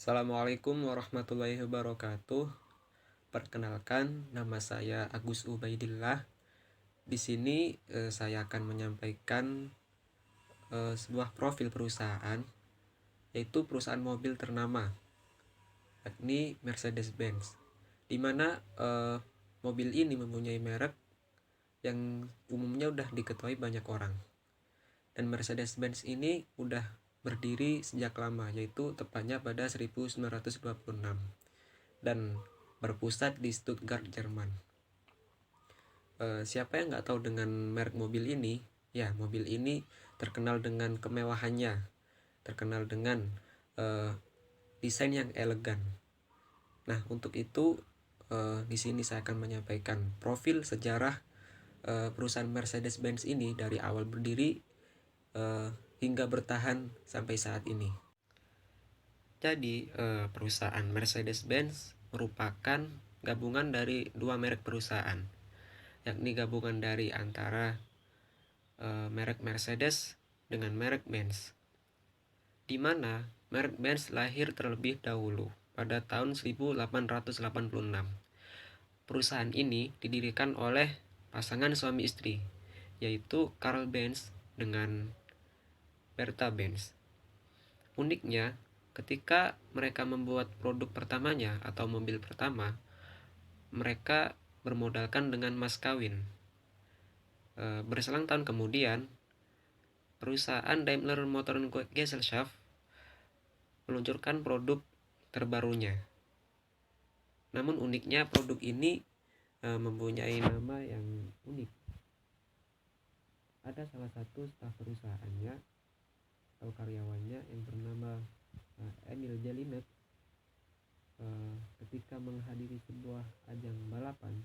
Assalamualaikum warahmatullahi wabarakatuh. Perkenalkan, nama saya Agus Ubaidillah. Di sini saya akan menyampaikan sebuah profil perusahaan, yaitu perusahaan mobil ternama, yakni Mercedes-Benz. Di mana mobil ini mempunyai merek yang umumnya udah diketahui banyak orang. Dan Mercedes-Benz ini udah berdiri sejak lama, yaitu tepatnya pada 1926 dan berpusat di Stuttgart, Jerman. Siapa yang nggak tahu dengan merek mobil ini? Ya, mobil ini terkenal dengan kemewahannya, terkenal dengan desain yang elegan. Nah, untuk itu di sini saya akan menyampaikan profil sejarah perusahaan Mercedes-Benz ini dari awal berdiri hingga bertahan sampai saat ini. Jadi, perusahaan Mercedes-Benz merupakan gabungan dari dua merek perusahaan, yakni gabungan dari antara merek Mercedes dengan merek Benz, di mana merek Benz lahir terlebih dahulu pada tahun 1886. Perusahaan ini didirikan oleh pasangan suami istri, yaitu Karl Benz dengan Bertha Benz. Uniknya, ketika mereka membuat produk pertamanya atau mobil pertama, mereka bermodalkan dengan mas kawin. Berselang tahun kemudian, perusahaan Daimler Motor Gesellschaft meluncurkan produk terbarunya. Namun uniknya produk ini mempunyai nama yang unik. Ada salah satu staf perusahaannya atau karyawannya yang bernama Emil Jelinek. Ketika menghadiri sebuah ajang balapan,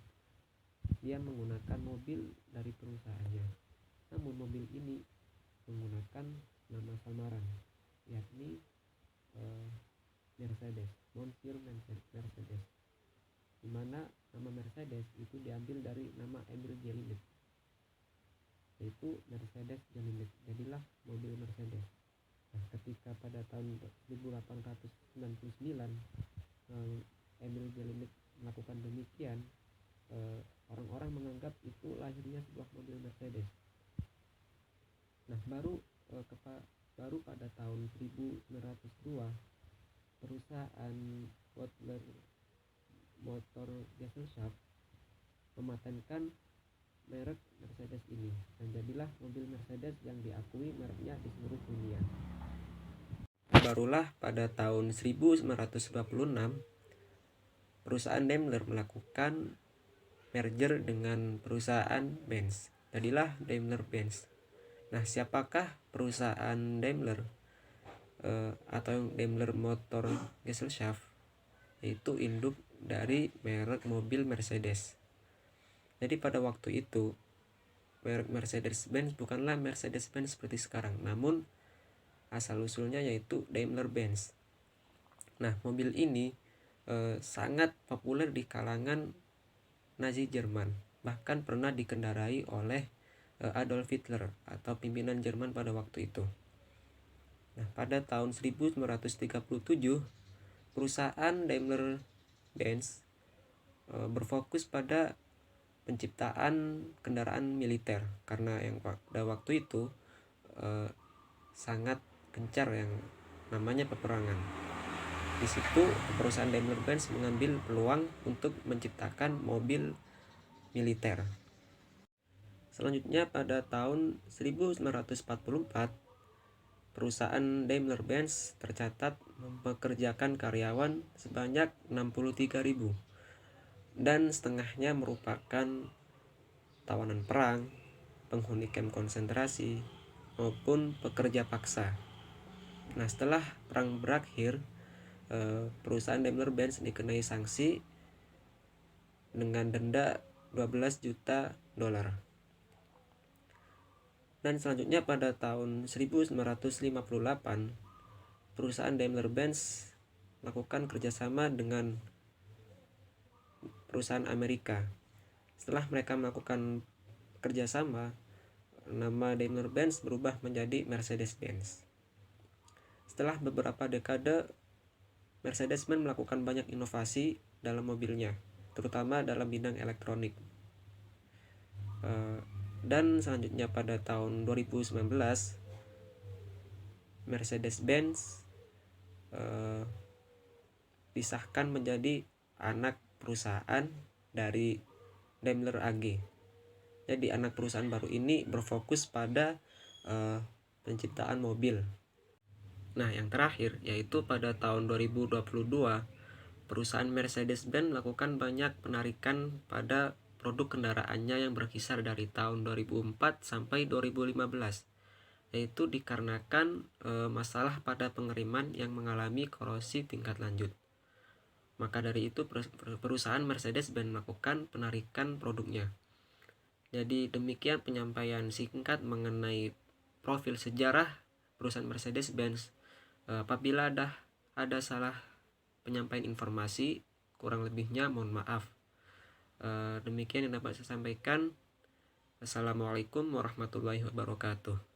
ia menggunakan mobil dari perusahaannya. Namun mobil ini menggunakan nama samaran, yakni Mercedes, Monsieur Mercedes, di mana nama Mercedes itu diambil dari nama Emil Jelinek, yaitu Mercedes Jelinek. Jadilah mobil Mercedes. Nah, ketika pada tahun 1899 Emil Jelinek melakukan demikian, orang-orang menganggap itu lahirnya sebuah mobil Mercedes. Nah, baru pada tahun 1902 perusahaan Daimler Motor Gesellschaft mematenkan merek Mercedes ini, dan jadilah mobil Mercedes yang diakui mereknya di seluruh dunia. Barulah pada tahun 1926 perusahaan Daimler melakukan merger dengan perusahaan Benz. Jadilah Daimler-Benz. Nah, siapakah perusahaan Daimler atau Daimler Motor Gesellschaft? Yaitu induk dari merek mobil Mercedes. Jadi pada waktu itu merek Mercedes-Benz bukanlah Mercedes-Benz seperti sekarang, namun asal-usulnya yaitu Daimler-Benz. Nah, mobil ini sangat populer di kalangan Nazi Jerman, bahkan pernah dikendarai oleh Adolf Hitler atau pimpinan Jerman pada waktu itu. Nah, pada tahun 1937 perusahaan Daimler-Benz berfokus pada penciptaan kendaraan militer, karena yang pada waktu itu sangat gencar yang namanya peperangan. Di situ perusahaan Daimler-Benz mengambil peluang untuk menciptakan mobil militer. Selanjutnya pada tahun 1944 perusahaan Daimler-Benz tercatat mempekerjakan karyawan sebanyak 63.000, dan setengahnya merupakan tawanan perang, penghuni kamp konsentrasi, maupun pekerja paksa. Nah, setelah perang berakhir, perusahaan Daimler-Benz dikenai sanksi dengan denda 12 juta dolar. Dan selanjutnya pada tahun 1958 perusahaan Daimler-Benz melakukan kerjasama dengan perusahaan Amerika. Setelah mereka melakukan kerjasama, nama Daimler-Benz berubah menjadi Mercedes-Benz. Setelah beberapa dekade Mercedes-Benz melakukan banyak inovasi dalam mobilnya, terutama dalam bidang elektronik. Dan selanjutnya pada tahun 2019 Mercedes-Benz disahkan menjadi anak perusahaan dari Daimler AG. Jadi anak perusahaan baru ini berfokus pada penciptaan mobil. Nah, yang terakhir yaitu pada tahun 2022 perusahaan Mercedes-Benz melakukan banyak penarikan pada produk kendaraannya yang berkisar dari tahun 2004 sampai 2015, yaitu dikarenakan masalah pada pengiriman yang mengalami korosi tingkat lanjut. Maka dari itu perusahaan Mercedes-Benz melakukan penarikan produknya. Jadi demikian penyampaian singkat mengenai profil sejarah perusahaan Mercedes-Benz. Apabila ada salah penyampaian informasi, kurang lebihnya mohon maaf. Demikian yang dapat saya sampaikan. Assalamualaikum warahmatullahi wabarakatuh.